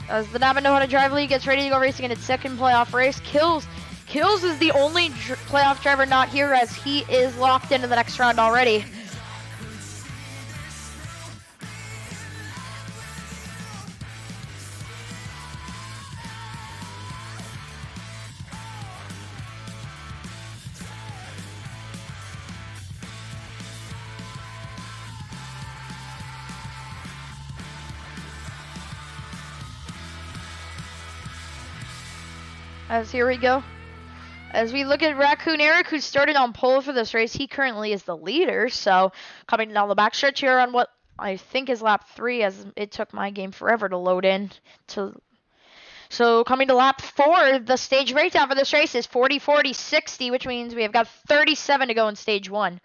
As the Napa Know How to Drive League gets ready to go racing in its second playoff race. Kills is the only playoff driver not here, as he is locked into the next round already. As here we go. As we look at Raccoon Eric, who started on pole for this race, he currently is the leader. So coming down the backstretch here on what I think is lap 3, as it took my game forever to load in. So coming to lap 4, the stage breakdown for this race is 40, 40, 60, which means we have got 37 to go in stage 1.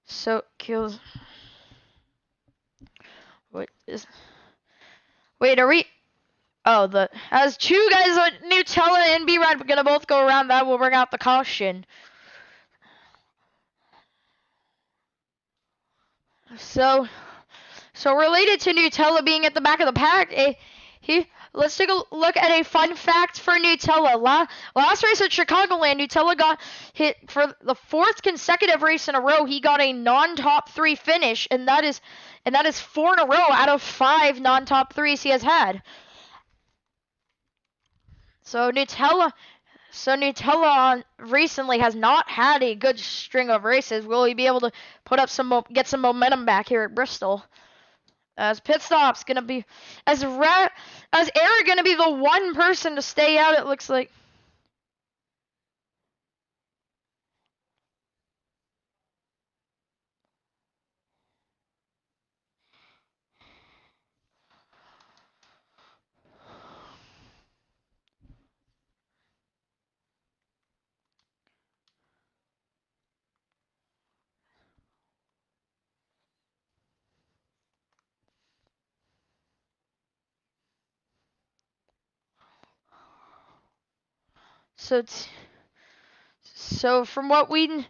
So kills. What is? Wait, are we? Oh, as 2 guys, Nutella and B-Rad, we're gonna both go around. That will bring out the caution. So related to Nutella being at the back of the pack, let's take a look at a fun fact for Nutella. Last race at Chicagoland, Nutella got hit for the 4th consecutive race in a row. He got a non-top 3 finish, and that is 4 in a row out of 5 non-top 3s he has had. So Nutella recently has not had a good string of races. Will he be able to put up get some momentum back here at Bristol? As pit stop's gonna be as Eric gonna be the one person to stay out, it looks like. So from what we know,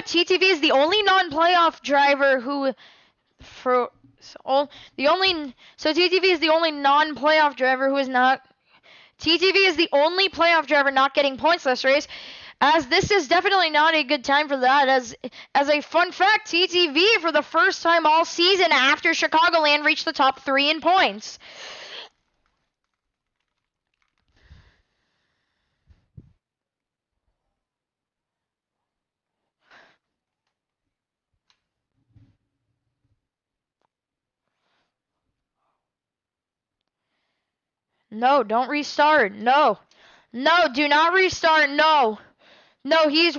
TTV is the only non-playoff driver who TTV is the only non-playoff driver who is not. TTV is the only playoff driver not getting points this race, as this is definitely not a good time for that. As a fun fact, TTV for the first time all season after Chicagoland reached the top 3 in points. No, don't restart. No, do not restart. No, he's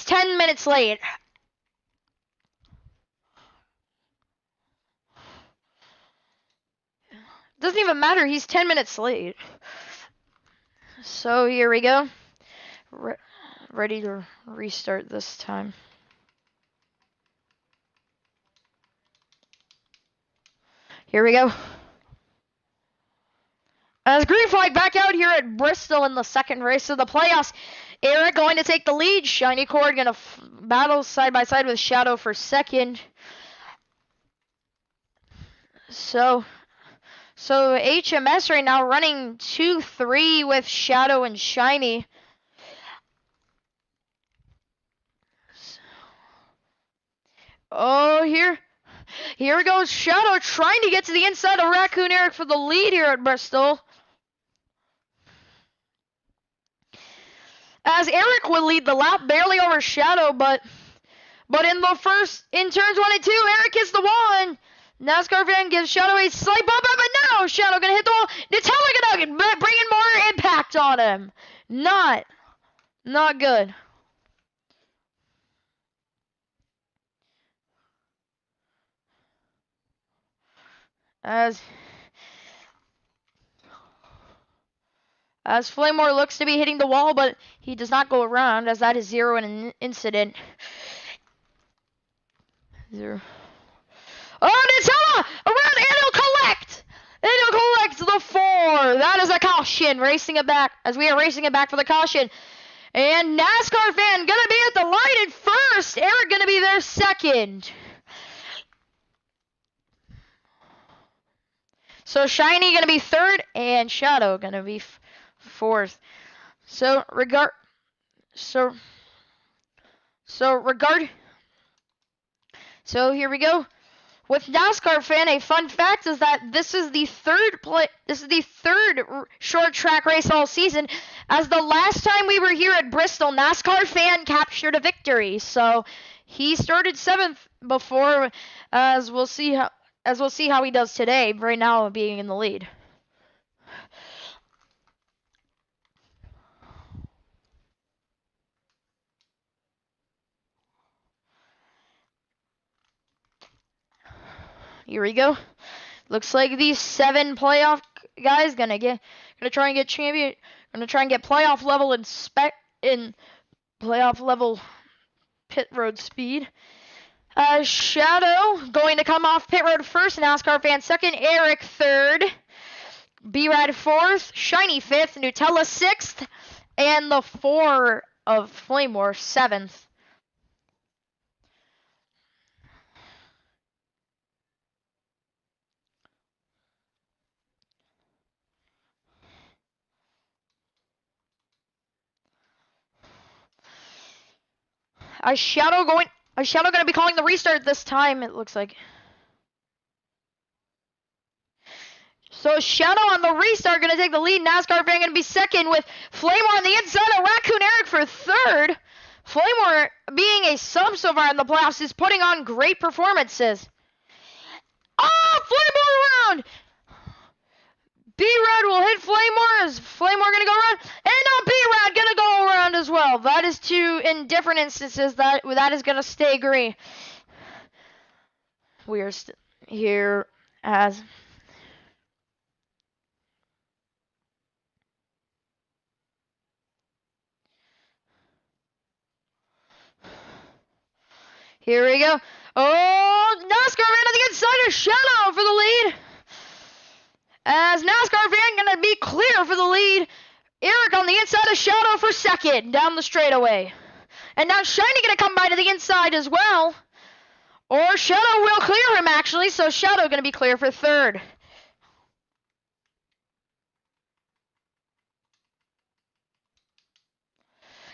10 minutes late. Doesn't even matter. He's 10 minutes late. So here we go. Ready to restart this time. Here we go. As green flag back out here at Bristol in the second race of the playoffs. Eric going to take the lead. Shiny Cord going to battle side by side with Shadow for second. So HMS right now running 2-3 with Shadow and Shiny. Oh, here goes Shadow trying to get to the inside of Raccoon Eric for the lead here at Bristol. As Eric would lead the lap, barely over Shadow, but in turns 1 and 2, Eric hits the wall, and NASCAR fan gives Shadow a slight bump up, but no, Shadow gonna hit the wall. Nutella gonna bring in more impact on him. Not good. As Flamore looks to be hitting the wall, but he does not go around, as that is 0 in an incident. 0. Oh, Nutella! Around, and he'll collect! begin racing it back as we are racing it back for the caution. And NASCAR fan gonna be at the line in first. Eric gonna be there second. So Shiny gonna be third and Shadow gonna be fourth. So here we go. With NASCAR fan, a fun fact is that this is the third short track race all season, as the last time we were here at Bristol, NASCAR fan captured a victory. So he started 7th before, as we'll see how he does today, right now being in the lead. Here we go. Looks like these 7 playoff guys gonna try and get playoff level playoff level pit road speed. Shadow going to come off pit road first, NASCAR fan second, Eric third, B-Rad fourth, Shiny fifth, Nutella sixth, and the 4 of Flame War 7th. Shadow gonna be calling the restart this time, it looks like. So Shadow on the restart gonna take the lead. NASCAR fan gonna be second with Flamor on the inside of Raccoon Eric for third. Flamor, being a sub so far in the playoffs, is putting on great performances. Oh, Flamor around! B-Rad will hit Flamor. Is Flamor gonna go around? And now B-Rad gonna go around as well. That is two in different instances. That is gonna stay green. We are here as here we go. Oh, NASCAR ran on the inside of Shadow for the lead. As NASCAR fan gonna be clear for the lead. Eric on the inside of Shadow for second down the straightaway. And now Shiny gonna come by to the inside as well. Or Shadow will clear him actually, so Shadow gonna be clear for third.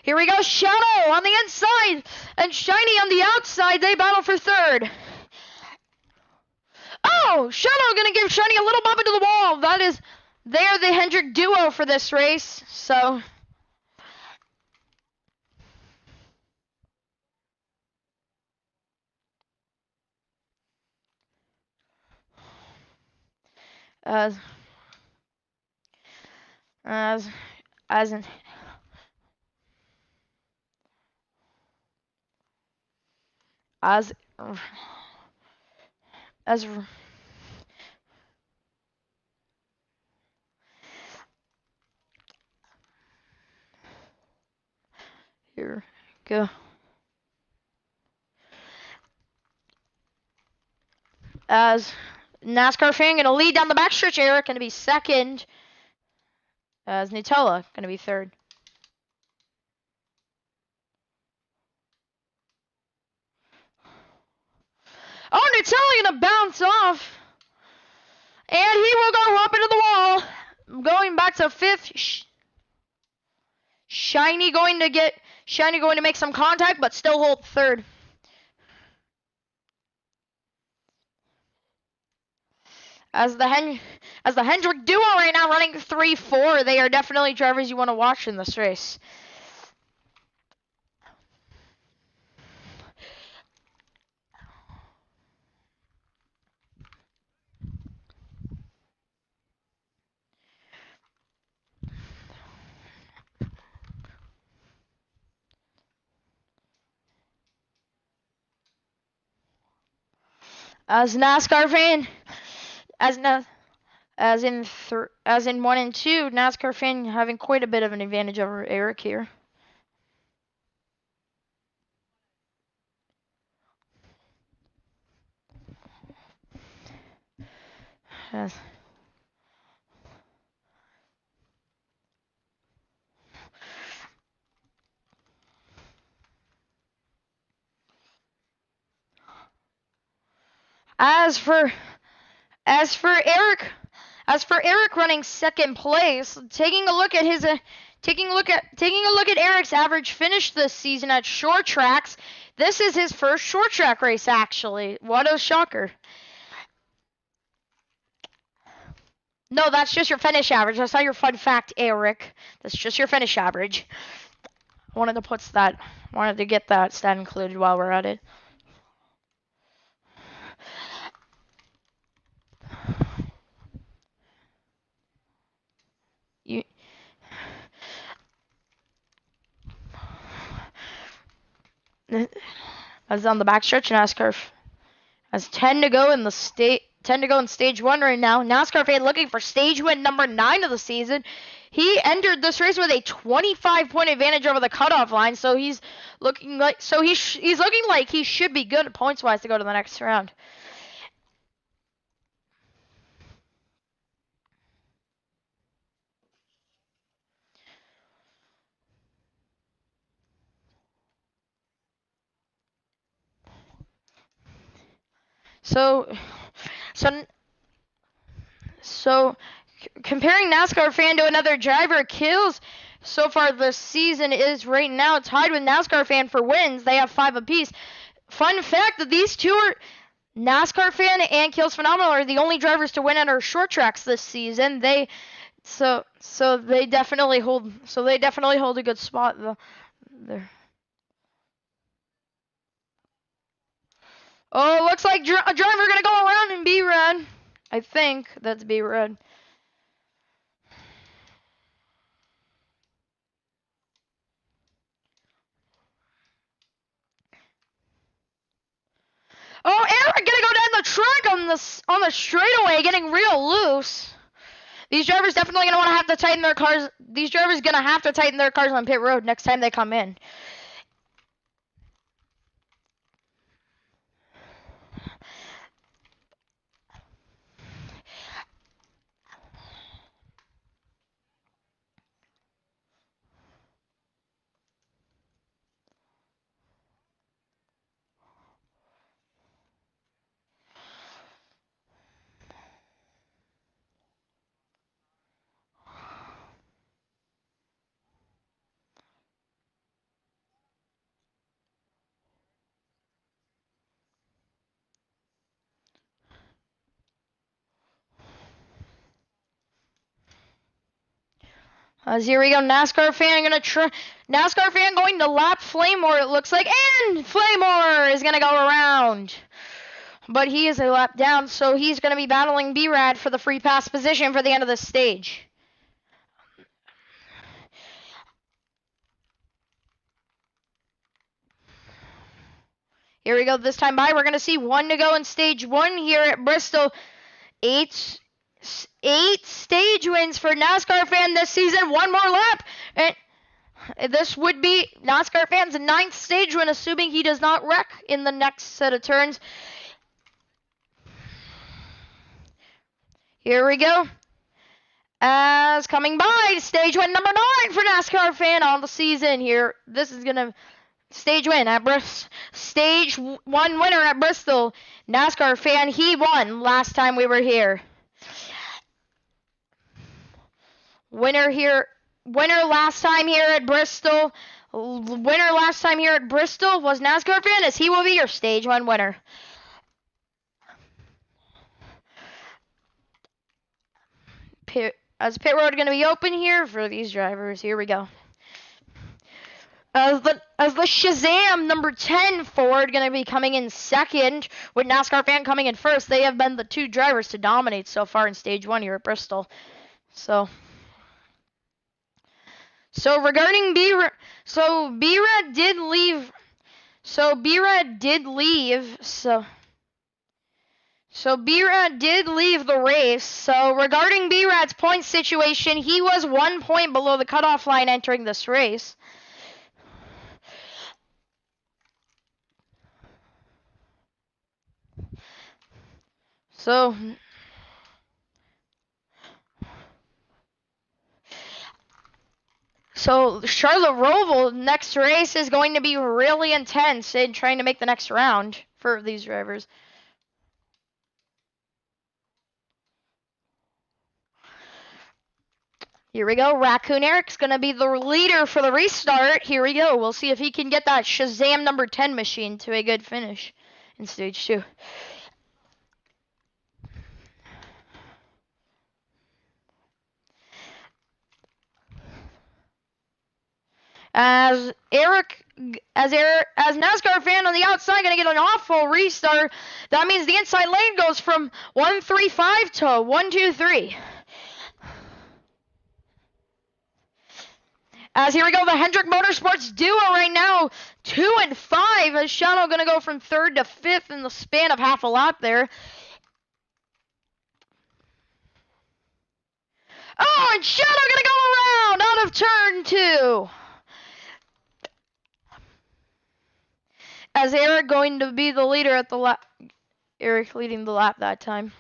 Here we go, Shadow on the inside and Shiny on the outside. They battle for third. Oh, Shadow gonna give Shiny a little bump into the wall. They're the Hendrick duo for this race, so. As in here go. As NASCAR fan gonna lead down the backstretch, Eric gonna be second. As Nutella gonna be third. Oh, Nutella gonna bounce off. And he will go up into the wall. Going back to fifth. Shiny going to make some contact, but still hold third. As the Hendrick duo right now running 3-4, they are definitely drivers you want to watch in this race. As NASCAR fan, as in 1 and 2, NASCAR fan having quite a bit of an advantage over Eric here. As for as for Eric as for Eric running second place, taking a look at Eric's average finish this season at short tracks. This is his first short track race, actually. What a shocker. No, that's just your finish average. That's not your fun fact, Eric. That's just your finish average. Wanted to get that stat included while we're at it. As on the backstretch, NASCAR has 10 to go in stage 1 right now. NASCAR fan looking for stage win number 9 of the season. He entered this race with a 25-point advantage over the cutoff line, so he's looking like he should be good points wise to go to the next round. So comparing NASCAR fan to another driver, kills so far this season is right now tied with NASCAR fan for wins. They have 5 apiece. Fun fact that these two are NASCAR fan and Kills Phenomenal are the only drivers to win at our short tracks this season. They definitely hold a good spot there. Oh, looks like a driver gonna go around in B-Red. I think that's B-Red. Oh, Eric gonna go down the track on the straightaway, getting real loose. These drivers definitely gonna have to tighten their cars. These drivers gonna have to tighten their cars on pit road next time they come in. Here we go, NASCAR fan going to lap Flamore, it looks like, and Flamore is gonna go around. But he is a lap down, so he's gonna be battling B-Rad for the free pass position for the end of the stage. Here we go, this time by, we're gonna see 1 to go in stage 1 here at Bristol. 8 stage wins for NASCAR fan this season. 1 more lap, and this would be NASCAR fan's 9th stage win, assuming he does not wreck in the next set of turns. Here we go. As coming by, stage win number 9 for NASCAR fan on the season here. This is gonna stage win at stage 1 winner at Bristol. NASCAR fan, he won last time we were here. Winner last time here at Bristol. Winner last time here at Bristol was NASCAR fan, as he will be your stage 1 winner. As pit road going to be open here for these drivers. Here we go. As the Shazam number 10 Ford going to be coming in second, with NASCAR fan coming in first. They have been the 2 drivers to dominate so far in stage 1 here at Bristol. So regarding B-Rad did leave. So B-Rad did leave the race. So regarding B-Rad's point situation, he was 1 point below the cutoff line entering this race. So Charlotte Roval next race is going to be really intense in trying to make the next round for these drivers. Here we go. Raccoon Eric's going to be the leader for the restart. Here we go. We'll see if he can get that Shazam number 10 machine to a good finish in stage 2. As NASCAR fan on the outside going to get an awful restart. That means the inside lane goes from 135 to 123. As here we go, the Hendrick Motorsports duo right now, 2 and 5. As Shadow going to go from 3rd to 5th in the span of half a lap there. Oh, and Shadow going to go around out of turn 2. As Eric going to be the leader at the lap. Eric leading the lap that time.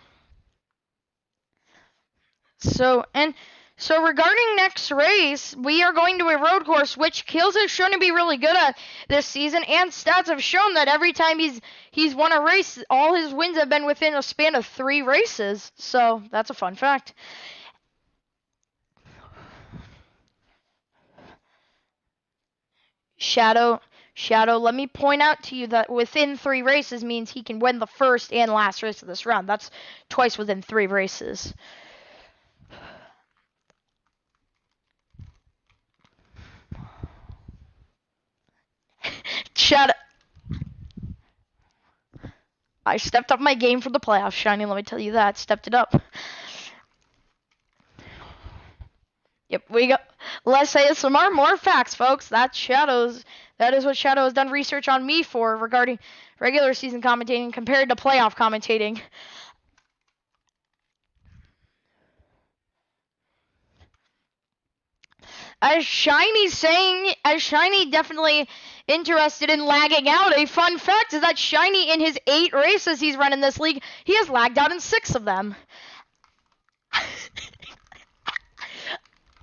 So regarding next race, we are going to a road course, which Kills has shown to be really good at this season, and stats have shown that every time he's won a race, all his wins have been within a span of 3 races. So that's a fun fact. Shadow, let me point out to you that within 3 races means he can win the first and last race of this round. That's twice within 3 races. Shadow, I stepped up my game for the playoffs, Shiny, let me tell you that. Stepped it up. Yep, we go. Let's say some more facts, folks. That is what Shadow has done research on me for regarding regular season commentating compared to playoff commentating. As Shiny definitely interested in lagging out, a fun fact is that Shiny, in his 8 races he's run in this league, he has lagged out in 6 of them.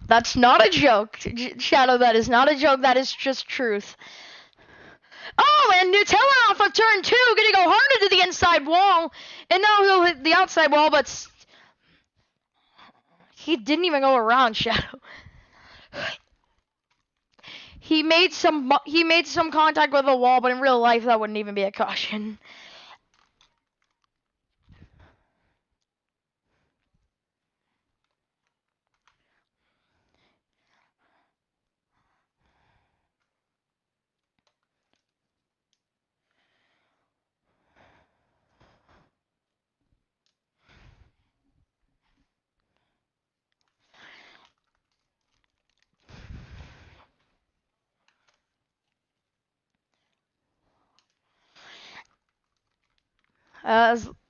That's not a joke, Shadow. That is not a joke. That is just truth. Oh, and Nutella off of turn 2, gonna go hard into the inside wall, and now he'll hit the outside wall, but he didn't even go around Shadow. He made some contact with the wall, but in real life that wouldn't even be a caution.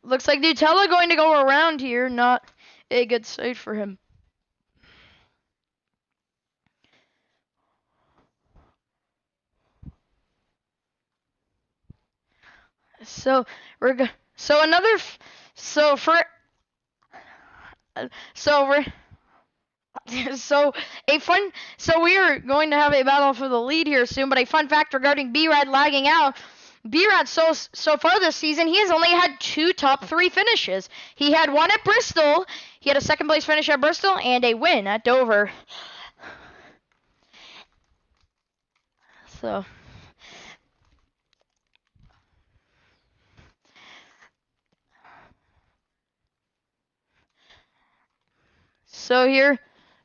Looks like Nutella going to go around here. Not a good sight for him. So we are going to have a battle for the lead here soon, but a fun fact regarding B-Rad lagging out. B-Rad so far this season, he has only had 2 top 3 finishes. He had 1 at Bristol, he had a 2nd place finish at Bristol, and a win at Dover. So here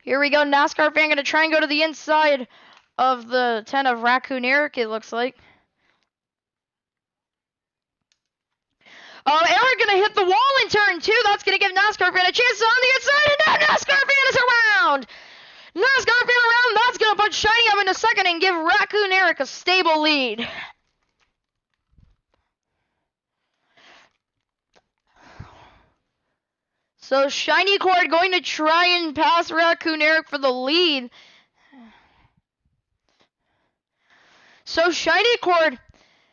we go. NASCAR fan going to try and go to the inside of the 10 of Raccoon Eric, it looks like. Oh, Eric going to hit the wall in turn 2. That's going to give NASCAR fan a chance on the inside, and now NASCAR fan is around. NASCAR fan around. That's going to put Shiny up in a second and give Raccoon Eric a stable lead. So Shiny Cord going to try and pass Raccoon Eric for the lead. So Shiny Cord,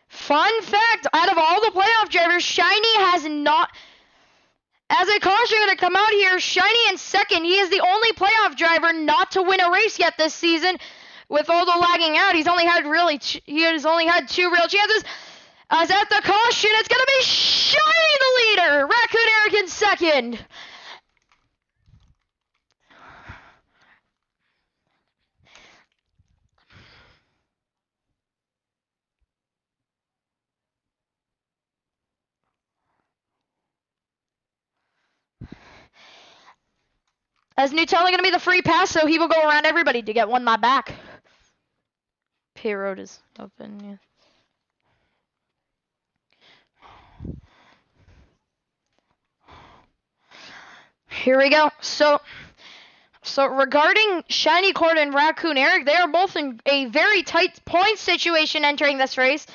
fun fact, out of all the playoff drivers, Shiny has not, as a caution going to come out here, Shiny in 2nd. He is the only playoff driver not to win a race yet this season. With all the lagging out, he has only had 2 real chances. As at the caution, it's going to be Shiny the leader. Raccoon Eric in 2nd. As Nutella gonna be the free pass, so he will go around everybody to get one lap back. Pit road is open, yeah. Here we go. So regarding Shiny Cord and Raccoon Eric, they are both in a very tight point situation entering this race.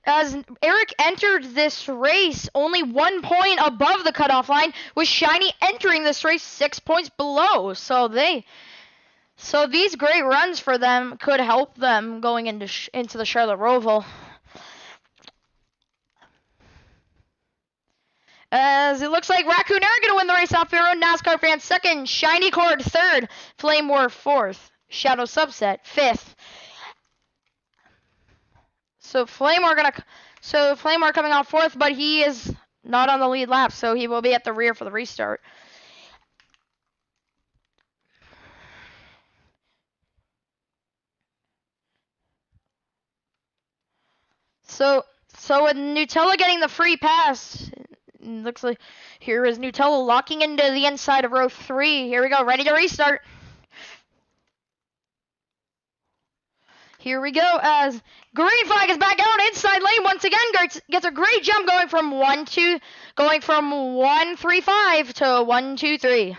As Eric entered this race only 1 point above the cutoff line, with Shiny entering this race 6 points below. So these great runs for them could help them going into the Charlotte Roval. As it looks like Raccoon Eric gonna win the race off Road, NASCAR fans second, Shiny Cord third, Flame War fourth, Shadow Subset fifth. So Flame War coming off fourth, but he is not on the lead lap, so he will be at the rear for the restart. So with Nutella getting the free pass, looks like here is Nutella locking into the inside of row 3. Here we go, ready to restart. Here we go as green flag is back out inside lane once again. Gets a great jump going from 135 to 123.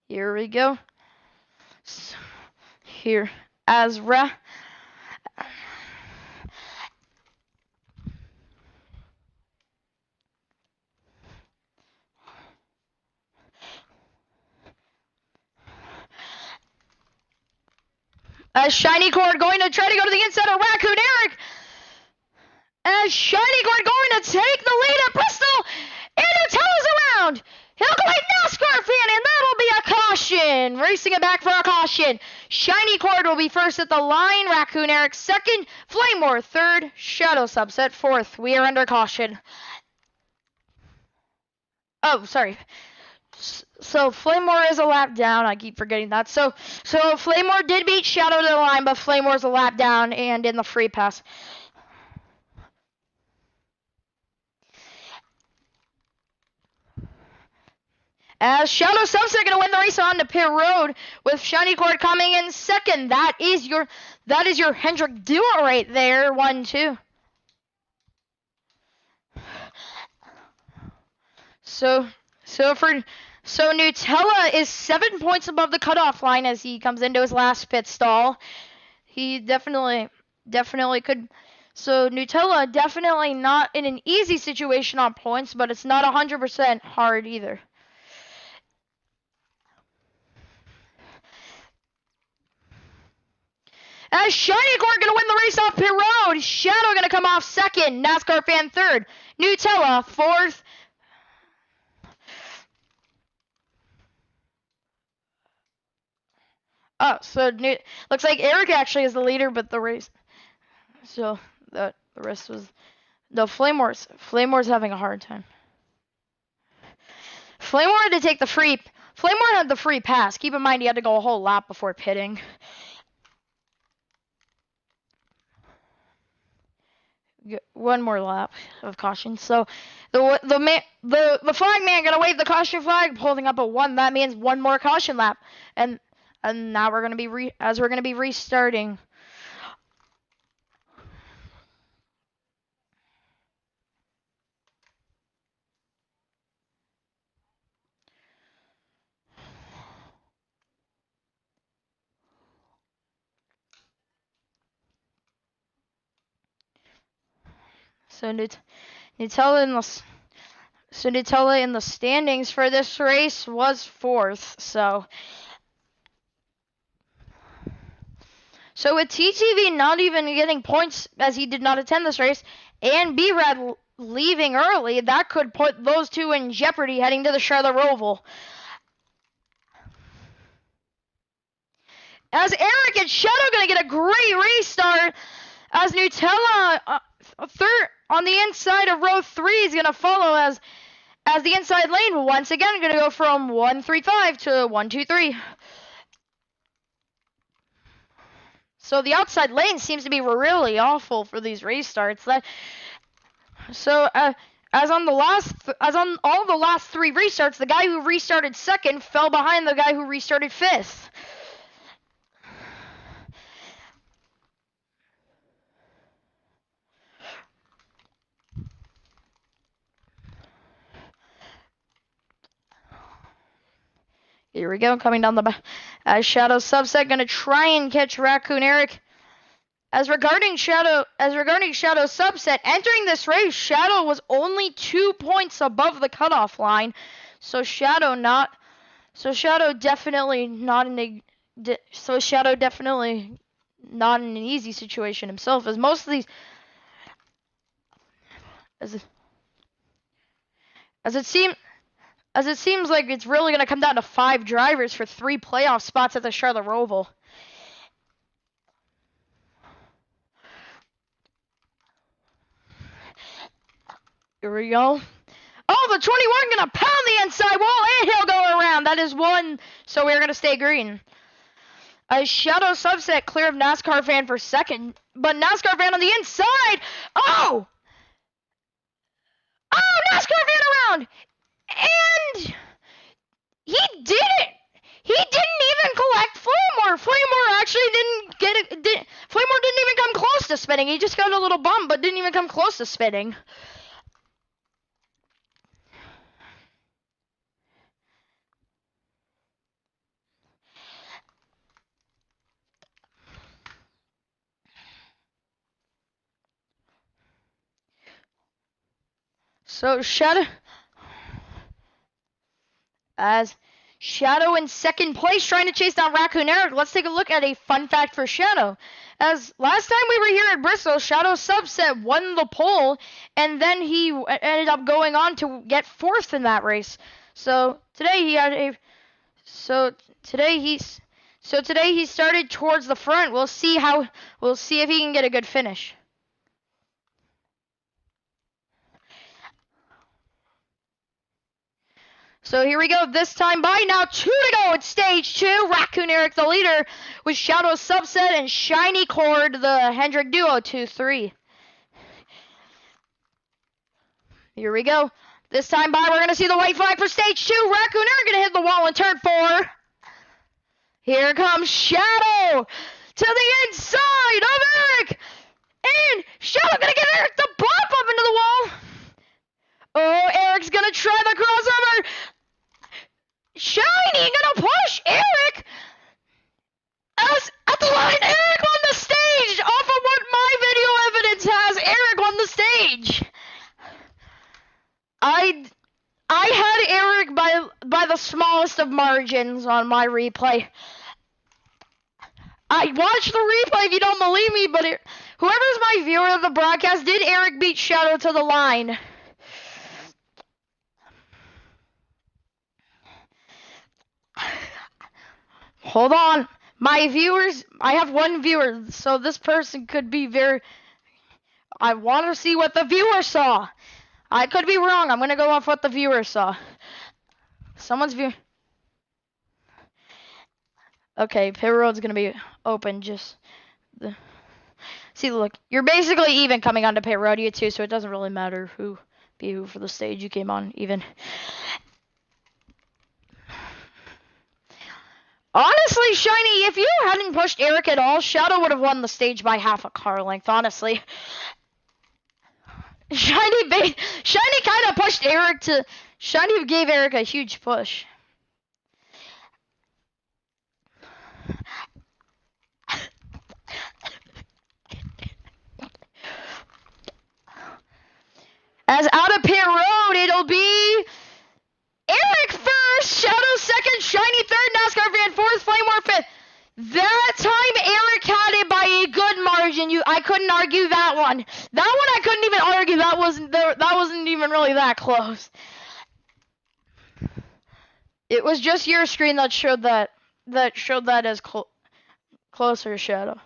Here we go. Here as Shiny Cord going to try to go to the inside of Raccoon Eric. As Shiny Cord going to take the lead at Bristol. And Nutella's around. He'll go like NASCAR fan, and that'll be a caution. Racing it back for a caution. Shiny Cord will be first at the line. Raccoon Eric second. Flame War third. Shadow Subset fourth. We are under caution. Oh, sorry. So Flame War is a lap down. I keep forgetting that. So Flame War did beat Shadow to the line, but Flame War's a lap down and in the free pass. As Shadow Subset gonna win the race on the pit road with Shiny Cord coming in second. That is your Hendrick duo right there. 1-2. So Nutella is 7 points above the cutoff line as he comes into his last pit stall. He definitely could. So Nutella definitely not in an easy situation on points, but it's not 100% hard either. As Shiny Cord gonna win the race off pit road. Shadow gonna come off second. NASCAR fan third. Nutella fourth. Oh, so looks like Eric actually is the leader, but the race. So the rest was no Flame War's having a hard time. Flame War had to take the free. Flame War had the free pass. Keep in mind he had to go a whole lap before pitting. One more lap of caution. So the flag man gonna wave the caution flag, holding up a 1. That means one more caution lap, and now we're gonna be restarting. So Nutella in the standings for this race was 4th. So with TTV not even getting points as he did not attend this race, and B-Rad leaving early, that could put those two in jeopardy heading to the Charlotte Roval. As Eric and Shadow gonna get a great restart, as Nutella third on the inside of row 3 is gonna follow as the inside lane once again gonna go from 135 to 123. So the outside lane seems to be really awful for these restarts. So, as on all the last 3 restarts, the guy who restarted second fell behind the guy who restarted fifth. Here we go, coming down the back. Shadow Subset gonna try and catch Raccoon Eric. As regarding Shadow Subset, entering this race, Shadow was only 2 points above the cutoff line. So Shadow definitely not in an easy situation himself, as most of these as it seems like it's really gonna come down to 5 drivers for 3 playoff spots at the Charlotte Roval. Here we go. Oh, the 21 gonna pound the inside wall, and he'll go around. That is 1, so we're gonna stay green. A Shadow Subset clear of NASCAR Fan for second, but NASCAR Fan on the inside. Oh, NASCAR Fan around, and he did it. He didn't even collect Flamore. Flamore actually didn't get it. Flamore didn't even come close to spinning. He just got a little bump, but didn't even come close to spinning. So Shadow in second place, trying to chase down Raccoon Eric. Let's take a look at a fun fact for Shadow. As last time we were here at Bristol, Shadow Subset won the pole, and then he ended up going on to get 4th in that race. So today he started towards the front. We'll see if he can get a good finish. So here we go, this time by now, 2 to go at stage 2. Raccoon Eric the leader with Shadow Subset and Shiny Cord the Hendrick duo 2-3. Here we go. This time by, we're going to see the white flag for stage 2. Raccoon Eric going to hit the wall in turn 4. Here comes Shadow to the inside of Eric. And Shadow going to give Eric the bump up into the wall. Oh, Eric's going to try the crossover. Shiny gonna push Eric at the line. Eric on the stage. Off of what my video evidence has, Eric on the stage. I had Eric by the smallest of margins on my replay. I watched the replay if you don't believe me, but whoever's my viewer of the broadcast, did Eric beat Shadow to the line? Hold on. My viewers, I have 1 viewer, so this person could be I want to see what the viewer saw. I could be wrong. I'm going to go off what the viewer saw. Someone's view. Okay, pit road's going to be open. See, look, you're basically even coming onto pit road, you too, so it doesn't really matter who for the stage you came on, even. Honestly, Shiny, if you hadn't pushed Eric at all, Shadow would have won the stage by half a car length, honestly. Shiny kind of pushed Eric Shiny gave Eric a huge push. As out of pit road, it'll be Eric first, Shadow second, Shiny third, NASCAR Fan fourth, Flamewar fifth. That time Eric had it by a good margin. I couldn't argue that one. That one I couldn't even argue. That wasn't even really that close. It was just your screen that showed that as closer, Shadow.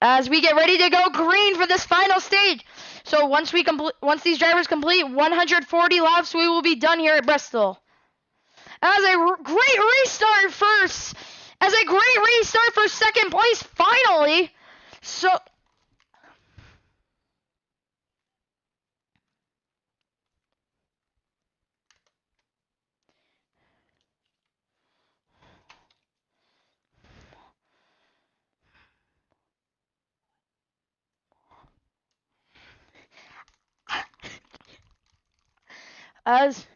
As we get ready to go green for this final stage. So once these drivers complete 140 laps, we will be done here at Bristol. As a great restart for second place, finally. So As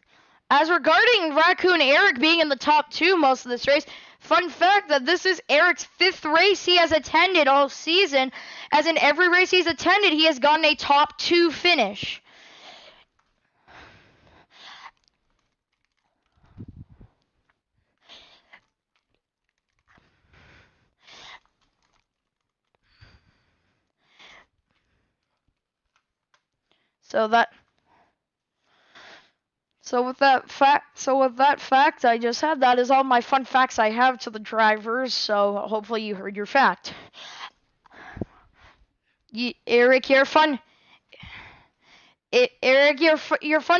as regarding Raccoon Eric being in the top 2 most of this race, fun fact that this is Eric's 5th race he has attended all season, as in every race he's attended he has gotten a top 2 finish. So with that fact I just had, that is all my fun facts I have to the drivers, so hopefully you heard your fact. Eric, your fun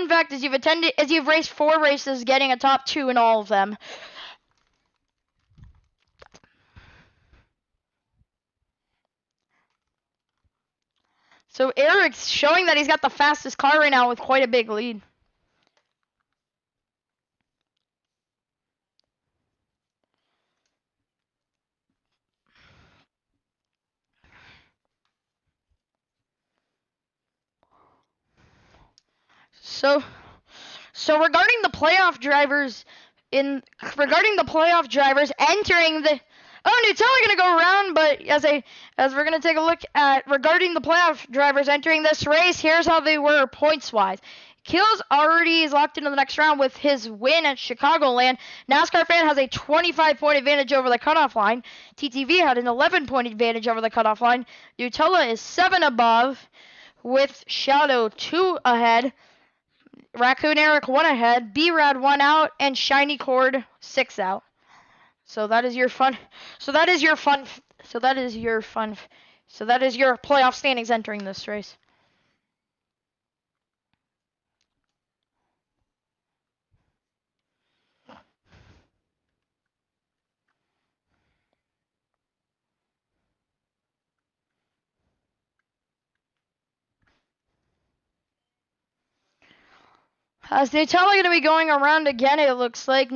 fact is you've raced 4 races, getting a top 2 in all of them. So Eric's showing that he's got the fastest car right now with quite a big lead. So regarding the playoff drivers entering the Nutella gonna go around, but as we're gonna take a look at regarding the playoff drivers entering this race, here's how they were points wise. Kills already is locked into the next round with his win at Chicagoland. NASCAR Fan has a 25-point advantage over the cutoff line. TTV had an 11-point advantage over the cutoff line. Nutella is 7 above, with Shadow 2 ahead. Raccoon Eric 1 ahead, B-Rad 1 out, and Shiny Cord 6 out. So that is your playoff standings entering this race. As Nutella going to be going around again, it looks like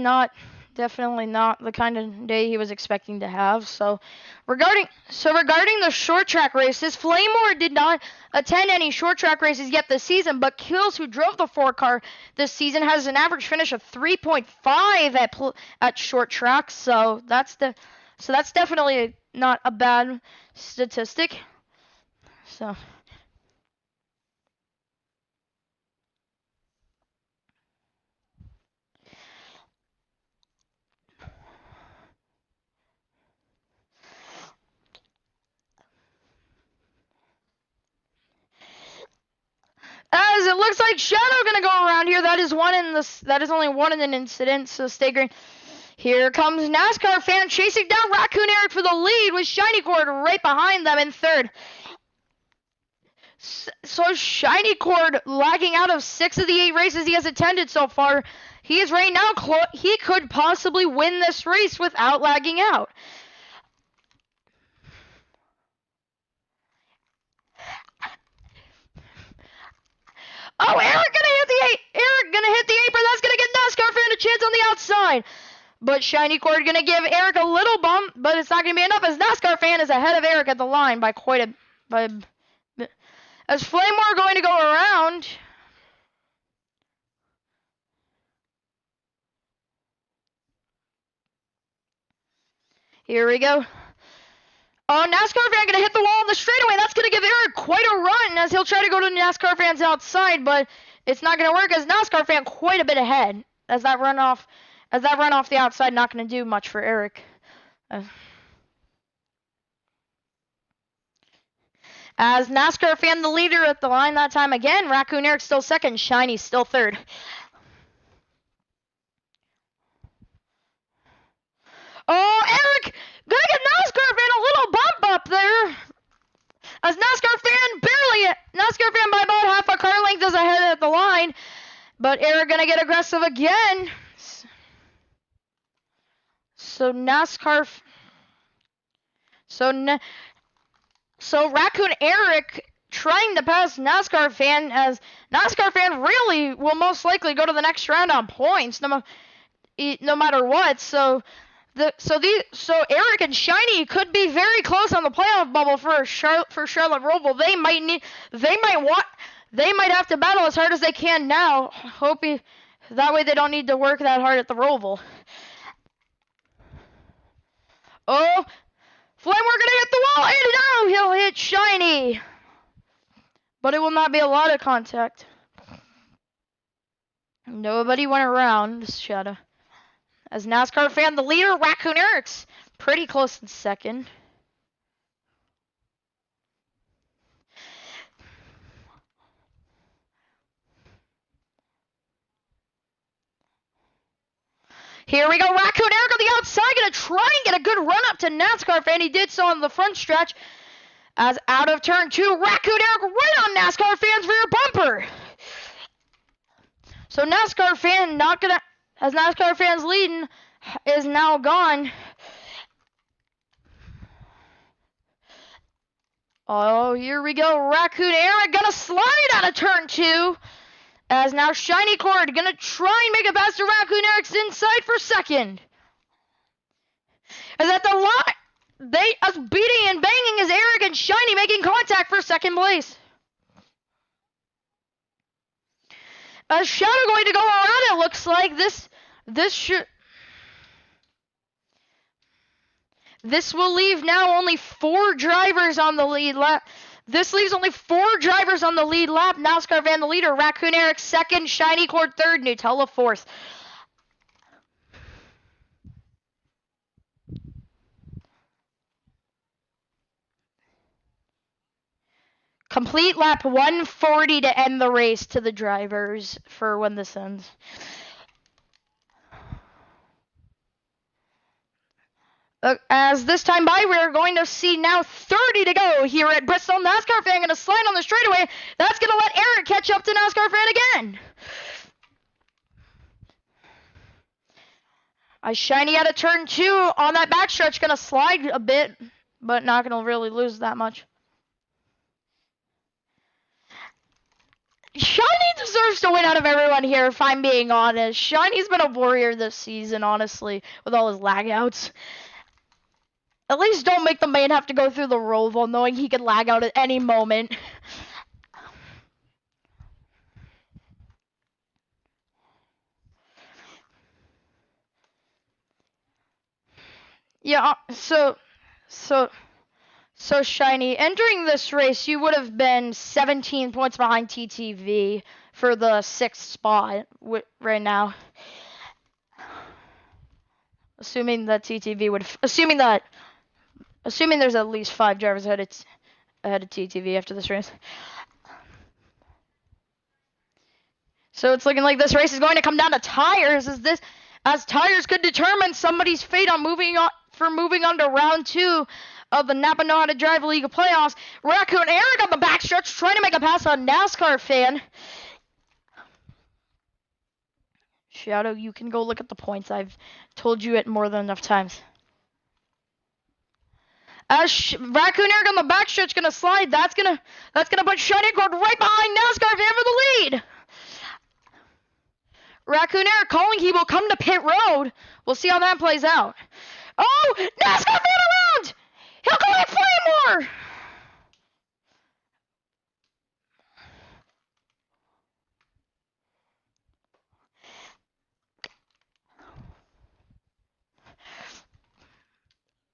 definitely not the kind of day he was expecting to have. So regarding the short track races, Flamore did not attend any short track races yet this season, but Kills, who drove the 4 car this season, has an average finish of 3.5 at short tracks. So that's definitely not a bad statistic. So as it looks like Shadow gonna go around here. That is only one in an incident, so stay green. Here comes NASCAR Fan chasing down Raccoon Eric for the lead, with Shiny Cord right behind them in 3rd. So Shiny Cord lagging out of 6 of the 8 races he has attended so far. He is right now he could possibly win this race without lagging out. Oh, Eric gonna hit the apron. That's gonna get NASCAR Fan a chance on the outside. But Shiny Cord gonna give Eric a little bump, but it's not gonna be enough, as NASCAR Fan is ahead of Eric at the line by as Flamore going to go around. Here we go. Oh, NASCAR Fan gonna hit the wall on the straightaway. That's gonna give Eric quite a run, as he'll try to go to NASCAR Fan's outside, but it's not gonna work, as NASCAR Fan quite a bit ahead. As that run off the outside, not gonna do much for Eric. As NASCAR Fan the leader at the line that time again. Raccoon Eric still 2nd, Shiny still 3rd. Oh, Eric gonna get NASCAR Fan a little bump up there, as NASCAR Fan by about half a car length is ahead at the line, but Eric gonna get aggressive again. So Raccoon Eric trying to pass NASCAR Fan, as NASCAR Fan really will most likely go to the next round on points, no matter what. So Eric and Shiny could be very close on the playoff bubble for Charlotte Roval. They might They might have to battle as hard as they can now, hoping that way they don't need to work that hard at the Roval. Oh, Flame, we're gonna hit the wall, and now he'll hit Shiny. But it will not be a lot of contact. Nobody went around Shadow. As NASCAR fan, the leader, Raccoon Eric's pretty close in second. Here we go, Raccoon Eric on the outside, gonna try and get a good run up to NASCAR fan. He did so on the front stretch. As out of turn 2, Raccoon Eric right on NASCAR fan's rear bumper. So NASCAR fan not gonna, as NASCAR fan's leading, is now gone. Oh, here we go, Raccoon Eric gonna slide out of turn 2. As now Shiny Cord gonna try and make it past to Raccoon Eric's inside for second. As at the line, us beating and banging is Eric and Shiny making contact for second place. A Shadow going to go around, it looks like. This will leave now only 4 drivers on the lead lap. This leaves only 4 drivers on the lead lap. NASCAR van the leader, Raccoon Eric second, Shiny Cord third, Nutella fourth. Complete lap 140 to end the race to the drivers for when this ends. As this time by, we're going to see now 30 to go here at Bristol. NASCAR fan going to slide on the straightaway. That's going to let Eric catch up to NASCAR fan again. A Shiny out of turn 2 on that backstretch, going to slide a bit, but not going to really lose that much. Shiny deserves to win out of everyone here, if I'm being honest. Shiny's been a warrior this season, honestly, with all his lag outs. At least don't make the man have to go through the Roval knowing he could lag out at any moment. Yeah, so Shiny, entering this race, you would have been 17 points behind TTV for the 6th spot right now. Assuming that TTV would, assuming there's at least 5 drivers ahead of TTV after this race. So it's looking like this race is going to come down to tires, as tires could determine somebody's fate on moving on to round 2 of the Napa Know How to Drive League of Playoffs. Raccoon Eric on the backstretch trying to make a pass on NASCAR fan. Shadow, you can go look at the points. I've told you it more than enough times. As Raccoon Eric on the backstretch gonna slide, that's gonna put Shiny Cord right behind NASCAR fan for the lead. Raccoon Eric calling he will come to pit road. We'll see how that plays out. Oh, NASCAR fan around! He'll go at Flame more!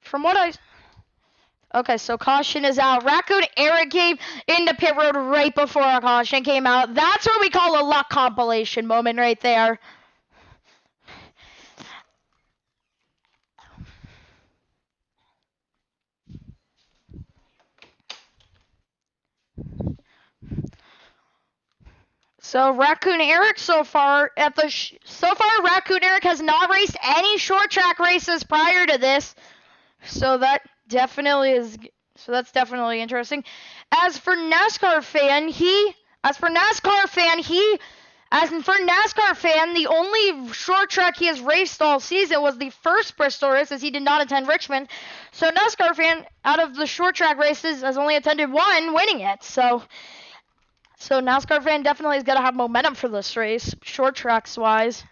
From what I... Okay, so caution is out. Raccoon Eric came into pit road right before our caution came out. That's what we call a luck compilation moment right there. So Raccoon Eric so far Raccoon Eric has not raced any short track races prior to this. So that's definitely interesting. As for NASCAR fan, the only short track he has raced all season was the first Bristol race, as he did not attend Richmond. So NASCAR fan, out of the short track races, has only attended one, winning it. So NASCAR fan definitely is going to have momentum for this race, short tracks wise.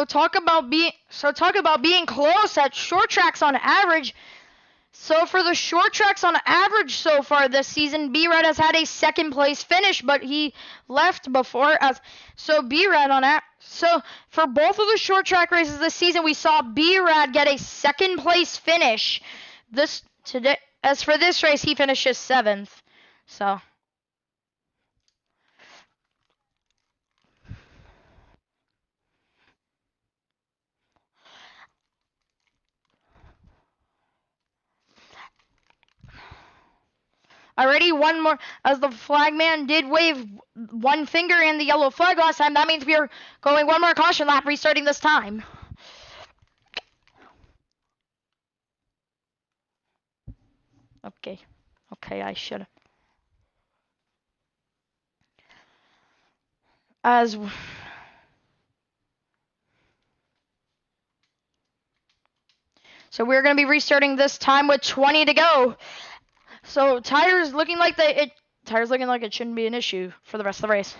talk about being close at short tracks on average. So for the short tracks on average so far this season, B-Red has had a second place finish, but he left before us. So B-Red so for both of the short track races this season, we saw B-Red get a second place finish. As for this race, he finishes 7th. So already one more, as the flagman did wave one finger in the yellow flag last time. That means we are going one more caution lap, restarting this time. Okay, I should. So we're going to be restarting this time with 20 to go. So tires looking like it shouldn't be an issue for the rest of the race.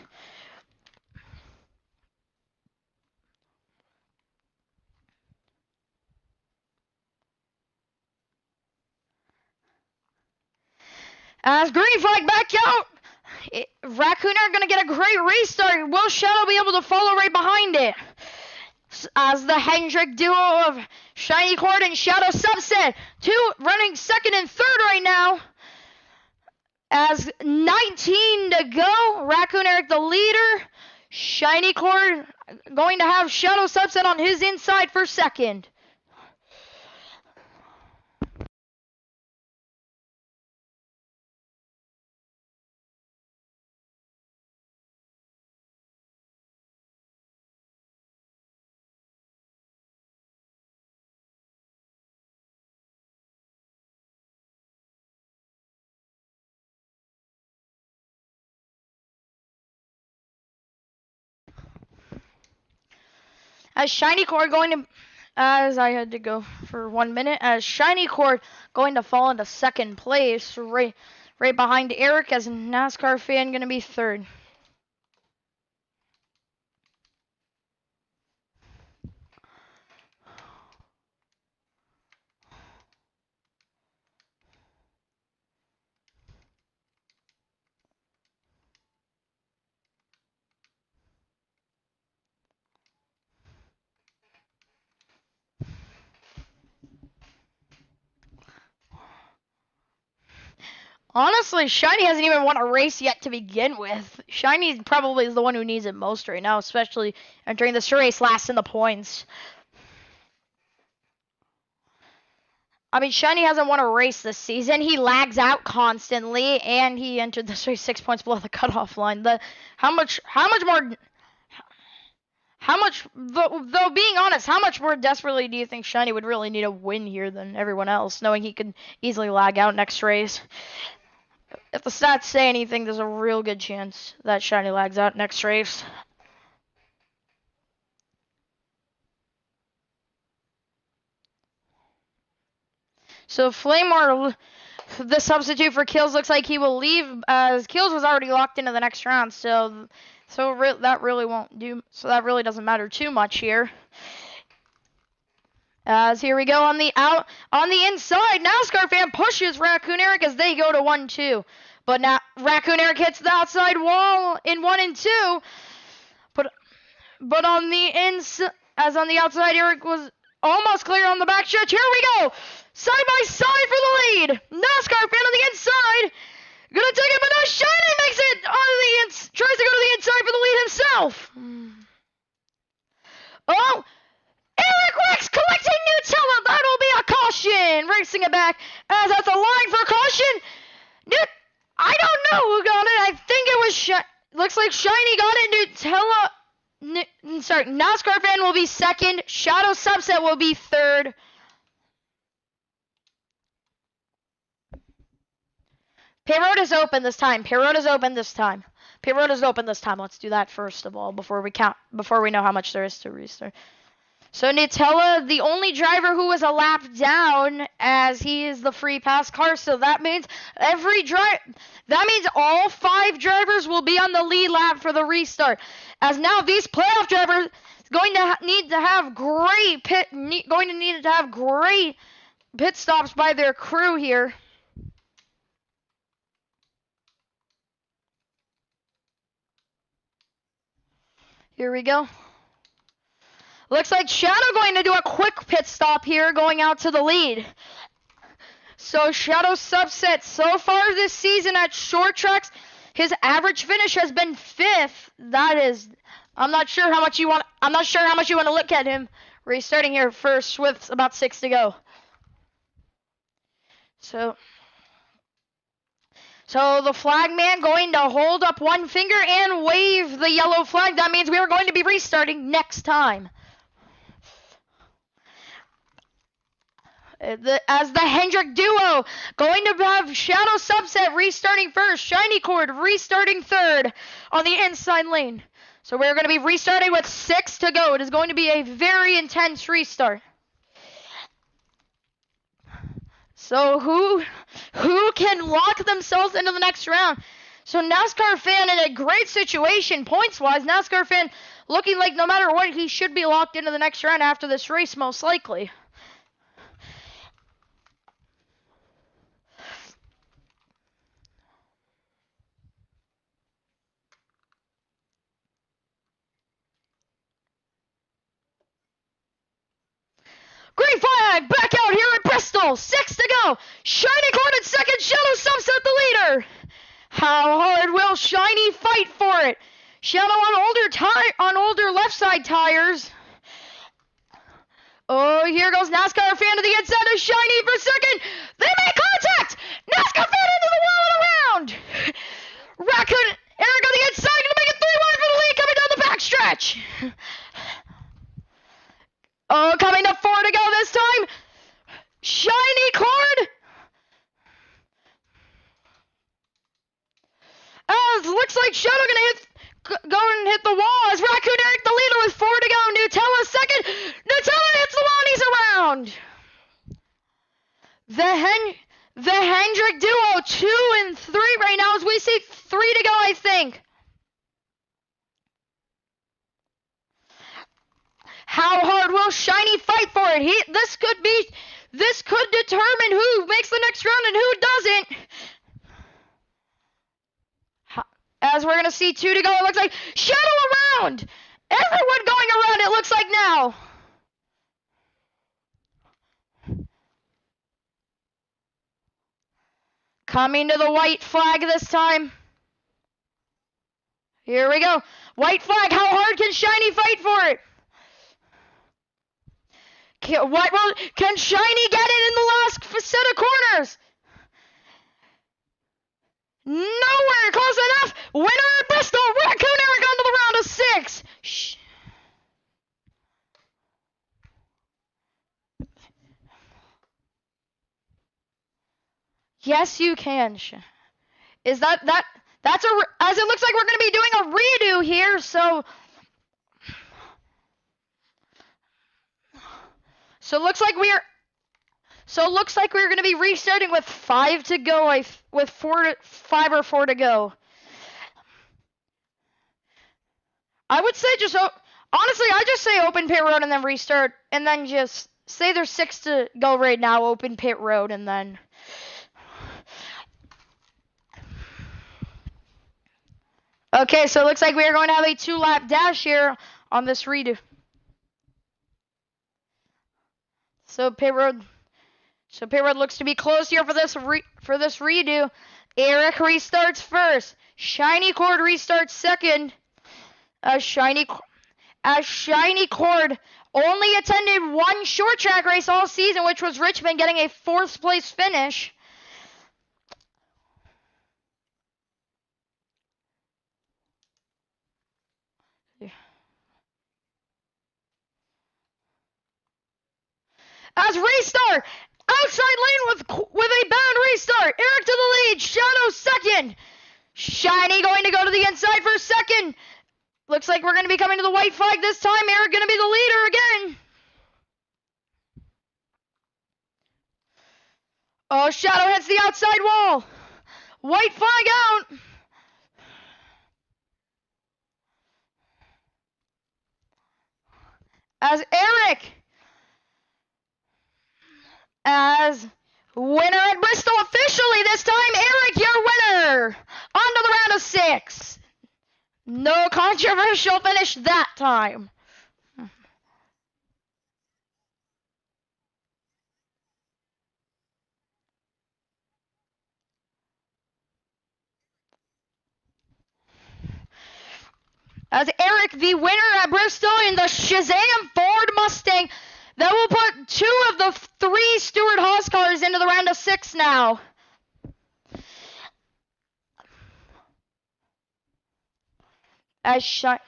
As green flag back out, Raccoon are going to get a great restart. Will Shadow be able to follow right behind it? As the Hendrick duo of Shiny Cord and Shadow Subset, running second and third right now. As 19 to go, Raccoon Eric the leader. Shiny Cord going to have Shadow Subset on his inside for second. As Shiny Cord as I had to go for 1 minute, as Shiny Cord going to fall into second place, right behind Eric, as a NASCAR fan going to be third. Honestly, Shiny hasn't even won a race yet to begin with. Shiny probably is the one who needs it most right now, especially entering this race last in the points. I mean, Shiny hasn't won a race this season. He lags out constantly, and he entered this race 6 points below the cutoff line. Though being honest, how much more desperately do you think Shiny would really need a win here than everyone else, knowing he could easily lag out next race? If the stats say anything, there's a real good chance that Shiny lags out next race. So Flamor, the substitute for Kills, looks like he will leave, as Kills was already locked into the next round. So that really doesn't matter too much here. As here we go on the inside, NASCAR fan pushes Raccoon Eric as they go to 1-2. But now Raccoon Eric hits the outside wall in 1 and 2. But on the outside, Eric was almost clear on the back stretch. Here we go, side by side for the lead. NASCAR fan on the inside, gonna take it, but now Shiny makes it tries to go to the inside for the lead himself. Oh. Eric Rex collecting Nutella. That'll be a caution. Racing it back as that's a line for caution. I don't know who got it. I think it was looks like Shiny got it. NASCAR fan will be second. Shadow Subset will be third. Payroad is open this time. Let's do that first of all before we know how much there is to restart. So Nutella, the only driver who was a lap down, as he is the free pass car. So that means all 5 drivers will be on the lead lap for the restart. As now these playoff drivers going to need to have great pit stops by their crew here. Here we go. Looks like Shadow going to do a quick pit stop here, going out to the lead. So Shadow Subset so far this season at short tracks, his average finish has been 5th. That is, I'm not sure how much you want to look at him restarting here first with about 6 to go. So the flag man going to hold up one finger and wave the yellow flag. That means we are going to be restarting next time. As the Hendrick duo going to have Shadow Subset restarting first, Shiny Cord restarting third on the inside lane. So we're going to be restarting with 6 to go. It is going to be a very intense restart. So who can lock themselves into the next round? So NASCAR Fan in a great situation points-wise. NASCAR Fan looking like no matter what, he should be locked into the next round after this race most likely. Green flag back out here at Bristol. 6 to go. Shiny Cord in second. Shadow Subset the leader. How hard will Shiny fight for it? Shadow on older left side tires. Oh, here goes NASCAR Fan to the inside of Shiny for second. They make contact. NASCAR Fan into the wall and around. Raccoon Eric on the inside going to make it 3 wide for the lead coming down the backstretch. Oh, coming up 4 to go this time. Shiny Cord. Looks like Shadow go and hit the wall as Raccoon Eric the leader with 4 to go. Nutella second. Nutella hits the wall and he's around. The Hendrick duo 2 and 3 right now as we see 3 to go, I think. How hard will Shiny fight for it? This could determine who makes the next round and who doesn't. As we're going to see 2 to go, it looks like Shadow around. Everyone going around, it looks like now. Coming to the white flag this time. Here we go. White flag, how hard can Shiny fight for it? Can Shiny get it in the last set of corners? Nowhere close enough. Winner at Bristol. Raccoon Eric on to the round of 6. Yes, you can. Is that's as it looks like we're going to be doing a redo here, so it looks like we're going to be restarting with 5 to go, with 5 or 4 to go. I would say honestly, I just say open pit road and then restart, and then just say there's 6 to go right now, open pit road, and then. Okay, so it looks like we are going to have a 2-lap dash here on this redo. So pit road looks to be closed here for this redo. Eric restarts first. Shiny Cord restarts second. As Shiny Cord only attended one short track race all season, which was Richmond, getting a 4th place finish. As restart, outside lane with a bound restart. Eric to the lead, Shadow second. Shiny going to go to the inside for second. Looks like we're going to be coming to the white flag this time. Eric going to be the leader again. Oh, Shadow hits the outside wall. White flag out. as Eric as winner at Bristol officially this time. Eric, your winner. On to the round of 6. No controversial finish that time. As Eric, the winner at Bristol in the Shazam Ford Mustang. That will put 2 of the 3 Stewart-Haas cars into the round of 6 now. As shiny,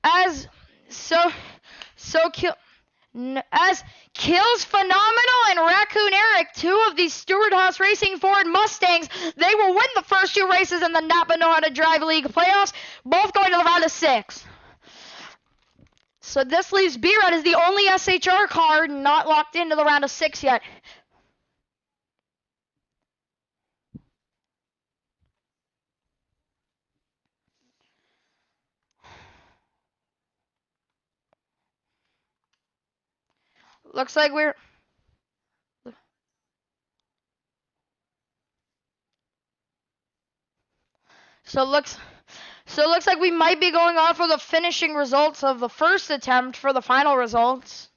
as kill, as Kills Phenomenal and Raccoon Eric, 2 of these Stewart-Haas Racing Ford Mustangs. They will win the first 2 races in the Napa Know How to Drive League playoffs, both going to the round of 6. So this leaves B-Rod as the only SHR car not locked into the round of 6 yet. Looks like we're... So it looks like we might be going off of the finishing results of the first attempt for the final results.